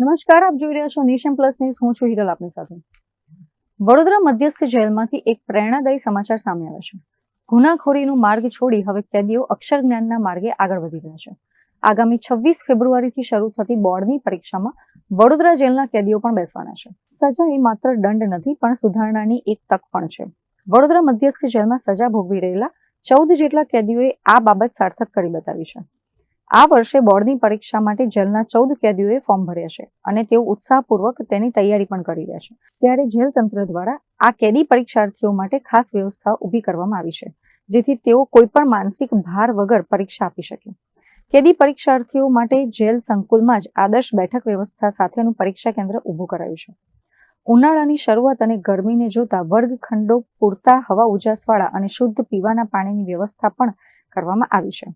નમસ્કાર, આપ જોઈ રહ્યા છો નેશન પ્લસ ન્યૂઝ. હું છું હિરલ આપની સાથે. વડોદરા મધ્યસ્થ જેલમાંથી એક પ્રેરણાદાયી સમાચાર સામે આવ્યા છે. ગુનાખોરીનો માર્ગ છોડી હવે કેદીઓ અક્ષર જ્ઞાનના માર્ગે આગળ વધી રહ્યા છે. આગામી 26 ફેબ્રુઆરીથી શરૂ થતી બોર્ડની પરીક્ષામાં વડોદરા જેલના કેદીઓ પણ બેસવાના છે. સજા એ માત્ર દંડ નથી, પણ સુધારણાની એક તક પણ છે. વડોદરા મધ્યસ્થ જેલમાં સજા ભોગવી રહેલા 14 જેટલા કેદીઓએ આ બાબત સાર્થક કરી બતાવી છે. આ વર્ષે બોર્ડની પરીક્ષા માટે જેલના 14 કેદીઓએ ફોર્મ ભર્યા છે અને તેઓ ઉત્સાહપૂર્વક તેની તૈયારી પણ કરી રહ્યા છે. ત્યારે જેલ તંત્ર દ્વારા આ કેદી પરીક્ષાર્થીઓ માટે ખાસ વ્યવસ્થા ઊભી કરવામાં આવી છે, જેથી તેઓ કોઈપણ માનસિક ભાર વગર પરીક્ષા આપી શકે. કેદી પરીક્ષાર્થીઓ માટે જેલ સંકુલમાં જ આદર્શ બેઠક વ્યવસ્થા સાથેનું પરીક્ષા કેન્દ્ર ઊભું કરાયું છે. ઉનાળાની શરૂઆત અને ગરમીને જોતા વર્ગખંડો પૂરતા હવા ઉજાસવાળા અને શુદ્ધ પીવાના પાણીની વ્યવસ્થા પણ કરવામાં આવી છે.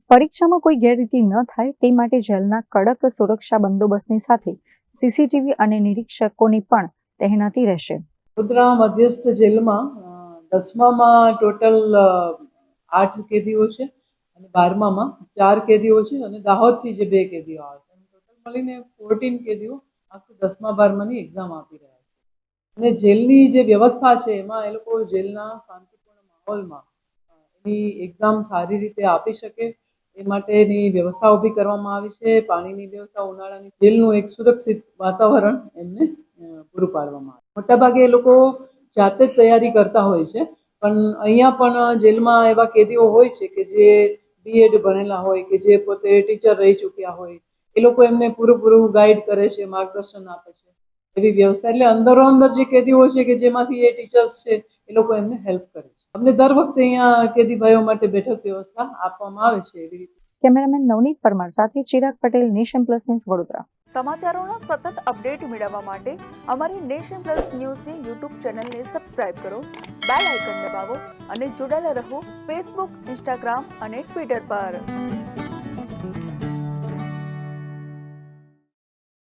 પરીક્ષામાં કોઈ ગેરરીતિ ન થાય તે માટે જેલના કડક સુરક્ષા બંદોબસ્તની સાથે સીસીટીવી અને નિરીક્ષકોની પણ તહેનાતી રહેશે. વડોદરા મધ્યસ્થ જેલમાં 10મામાં ટોટલ 8 કેદીઓ છે અને 12મામાં 4 કેદીઓ છે અને દાહોદથી જે 2 કેદીઓ આવે છે. ટોટલ મળીને 14 કેદીઓ આખું 10મા 12માની એક્ઝામ આપી રહ્યા છે. અને જેલની જે વ્યવસ્થા છે એમાં એ લોકો જેલના શાંતિપૂર્ણ માહોલમાં એની એક્ઝામ સારી રીતે આપી શકે એ માટેની વ્યવસ્થા ઊભી કરવામાં આવી છે. પાણીની વ્યવસ્થા, ઉનાળાની જેલનું એક સુરક્ષિત વાતાવરણ એમને પૂરું પાડવામાં આવે. મોટાભાગે એ લોકો જાતે જ તૈયારી કરતા હોય છે, પણ અહીંયા પણ જેલમાં એવા કેદીઓ હોય છે કે જે બીએડ ભણેલા હોય, કે જે પોતે ટીચર રહી ચૂક્યા હોય. એ લોકો એમને પૂરું ગાઈડ કરે છે, માર્ગદર્શન આપે છે, એવી વ્યવસ્થા. એટલે અંદર જે કેદીઓ છે કે જેમાંથી એ ટીચર્સ છે એ લોકો એમને હેલ્પ કરે છે. અમને દર વખતે અહીંયા કેદી ભાઈઓ માટે બેઠક વ્યવસ્થા આપવામાં આવે છે. એવી રીતે. કેમેરામેન નવનીત પરમાર સાથે Chirag Patel, Nation Plus News, Vadodara. સમાચારોના સતત અપડેટ મેળવવા માટે અમારી નેશન પ્લસ ન્યૂઝની યુટ્યુબ ચેનલને સબસ્ક્રાઇબ કરો, બેલ આઇકન દબાવો અને જોડાયેલા રહો ફેસબુક, ઇન્સ્ટાગ્રામ અને ટ્વિટર પર.